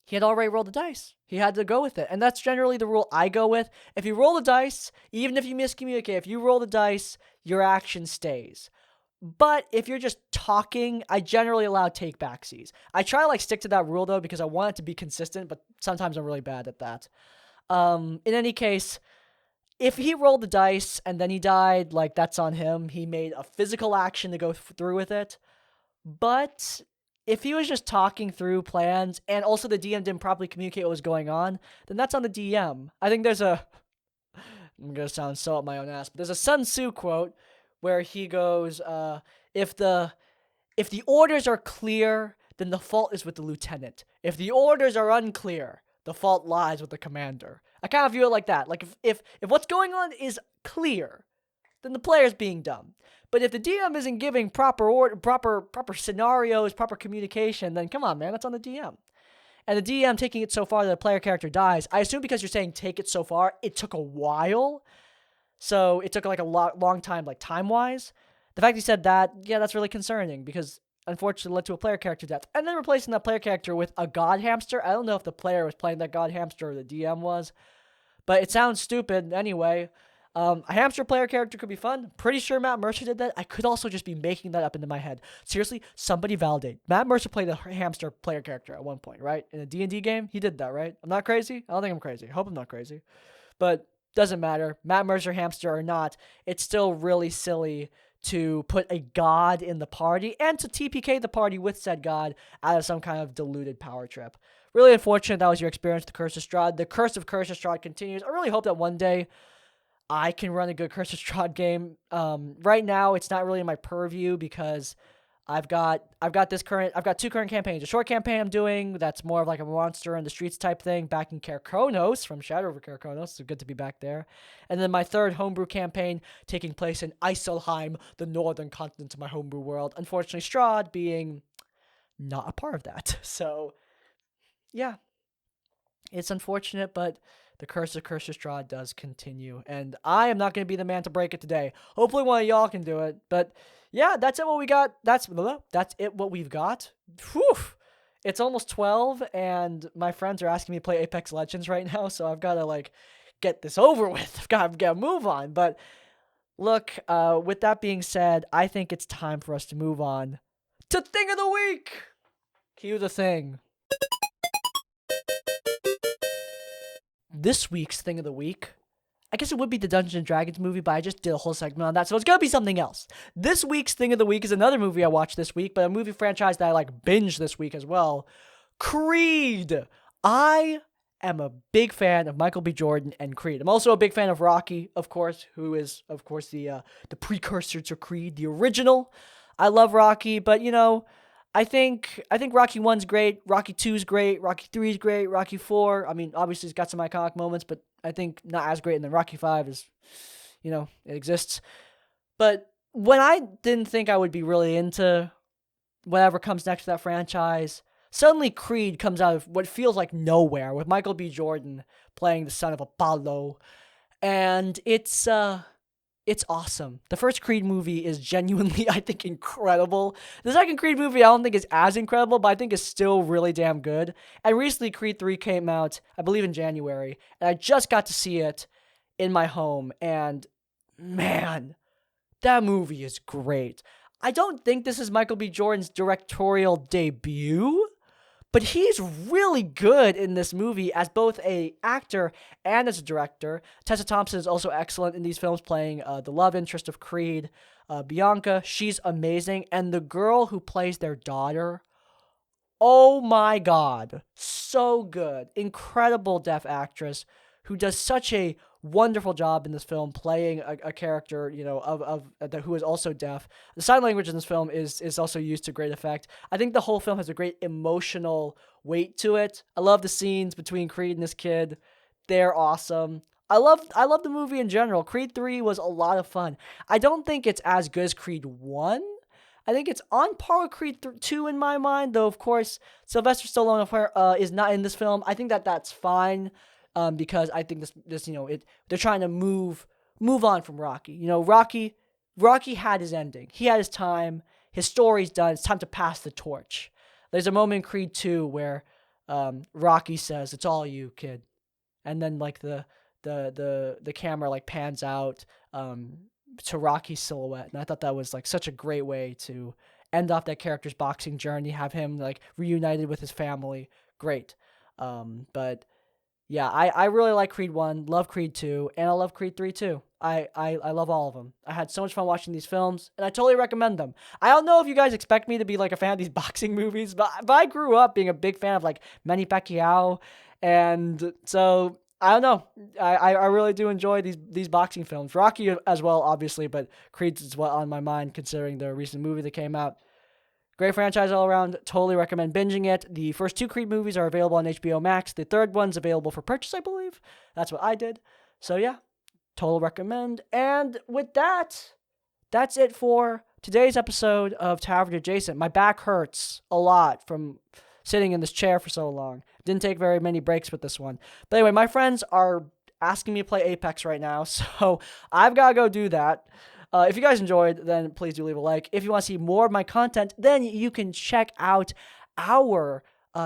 he had already rolled the dice. He had to go with it. And that's generally the rule I go with. If you roll the dice, even if you miscommunicate, if you roll the dice, your action stays. But if you're just talking, I generally allow take backsies. I try to like stick to that rule though because I want it to be consistent, but sometimes I'm really bad at that. In any case, if he rolled the dice and then he died, like that's on him. He made a physical action to go through with it. But if he was just talking through plans and also the DM didn't properly communicate what was going on, then that's on the DM. I think there's a I'm gonna sound so up my own ass, but there's a Sun Tzu quote where he goes, if the orders are clear, then the fault is with the lieutenant. If the orders are unclear, the fault lies with the commander. I kind of view it like that. Like if what's going on is clear, then the player's being dumb. But if the DM isn't giving proper order, proper scenarios, proper communication, then come on, man, that's on the DM. And the DM taking it so far that the player character dies, I assume because you're saying take it so far, it took a while. So it took like a long time, like time-wise. The fact he said that, yeah, that's really concerning because unfortunately it led to a player character death. And then replacing that player character with a god hamster. I don't know if the player was playing that god hamster or the DM was, but it sounds stupid anyway. A hamster player character could be fun. Pretty sure Matt Mercer did that. I could also just be making that up into my head. Seriously, somebody validate. Matt Mercer played a hamster player character at one point, right? In a D&D game, he did that, right? I'm not crazy? I don't think I'm crazy. I hope I'm not crazy. But doesn't matter. Matt Mercer hamster or not, it's still really silly to put a god in the party and to TPK the party with said god out of some kind of diluted power trip. Really unfortunate that was your experience with the Curse of Strahd. The Curse of Strahd continues. I really hope that one day I can run a good Curse of Strahd game. Right now, it's not really in my purview because I've got two current campaigns. A short campaign I'm doing that's more of like a monster in the streets type thing back in Kerkonos from Shadow over Kerkonos. So good to be back there. And then my third homebrew campaign taking place in Iselheim, the northern continent of my homebrew world. Unfortunately, Strahd being not a part of that. So yeah, it's unfortunate, but the Curse of Strahd does continue, and I am not going to be the man to break it today. Hopefully one of y'all can do it, but yeah, that's it what we got. That's it what we've got. Whew. It's almost 12, and my friends are asking me to play Apex Legends right now, so I've got to, like, get this over with. I've got to move on, but look, with that being said, I think it's time for us to move on to Thing of the Week! Cue the thing. This week's Thing of the Week, I guess it would be the Dungeons & Dragons movie, but I just did a whole segment on that, so it's going to be something else. This week's Thing of the Week is another movie I watched this week, but a movie franchise that I like binged this week as well. Creed! I am a big fan of Michael B. Jordan and Creed. I'm also a big fan of Rocky, of course, who is, of course, the precursor to Creed, the original. I love Rocky, but, you know, I think Rocky 1's great, Rocky 2's great, Rocky 3's great, Rocky 4, I mean, obviously it's got some iconic moments, but I think not as great, and then Rocky 5 is, you know, it exists. But when I didn't think I would be really into whatever comes next to that franchise, suddenly Creed comes out of what feels like nowhere, with Michael B. Jordan playing the son of Apollo, and it's awesome. The first Creed movie is genuinely, I think, incredible. The second Creed movie I don't think is as incredible, but I think is still really damn good. And recently Creed 3 came out, I believe in January, and I just got to see it in my home, and man, that movie is great. I don't think this is Michael B. Jordan's directorial debut, but he's really good in this movie as both an actor and as a director. Tessa Thompson is also excellent in these films, playing the love interest of Creed, Bianca. She's amazing. And the girl who plays their daughter, oh my God, so good. Incredible deaf actress who does such a wonderful job in this film playing a character, you know, who is also deaf. The sign language in this film is also used to great effect. I think the whole film has a great emotional weight to it. I love the scenes between Creed and this kid. They're awesome. I love the movie in general. Creed 3 was a lot of fun. I don't think it's as good as Creed 1. I think it's on par with Creed 2 in my mind, though, of course, Sylvester Stallone is not in this film. I think that's fine. Because I think this, you know, they're trying to move on from Rocky. You know, Rocky had his ending. He had his time. His story's done. It's time to pass the torch. There's a moment in Creed 2 where Rocky says, "It's all you, kid," and then like the camera like pans out to Rocky's silhouette, and I thought that was like such a great way to end off that character's boxing journey, have him like reunited with his family. Great. But yeah, I really like Creed 1, love Creed 2, and I love Creed 3 too. I love all of them. I had so much fun watching these films, and I totally recommend them. I don't know if you guys expect me to be like a fan of these boxing movies, but I grew up being a big fan of like Manny Pacquiao, and so I don't know. I really do enjoy these boxing films. Rocky as well, obviously, but Creed's is what on my mind considering the recent movie that came out. Great franchise all around. Totally recommend binging it. The first 2 Creed movies are available on HBO Max. The third one's available for purchase, I believe. That's what I did. So yeah, total recommend. And with that, that's it for today's episode of Tavern Adjacent. My back hurts a lot from sitting in this chair for so long. Didn't take very many breaks with this one. But anyway, my friends are asking me to play Apex right now, so I've got to go do that. If you guys enjoyed, then please do leave a like. If you want to see more of my content, then you can check out our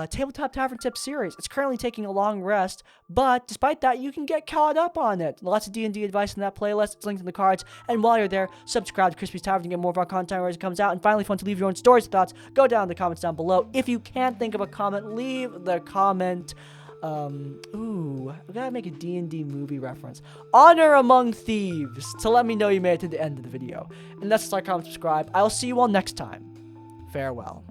Tabletop Tavern Tips series. It's currently taking a long rest, but despite that, you can get caught up on it. Lots of D&D advice in that playlist. It's linked in the cards. And while you're there, subscribe to Crispy's Tavern to get more of our content as it comes out. And finally, if you want to leave your own stories and thoughts, go down in the comments down below. If you can't think of a comment, leave the comment. We gotta make a D&D movie reference. Honor Among Thieves to let me know you made it to the end of the video. And that's like, comment, subscribe. I'll see you all next time. Farewell.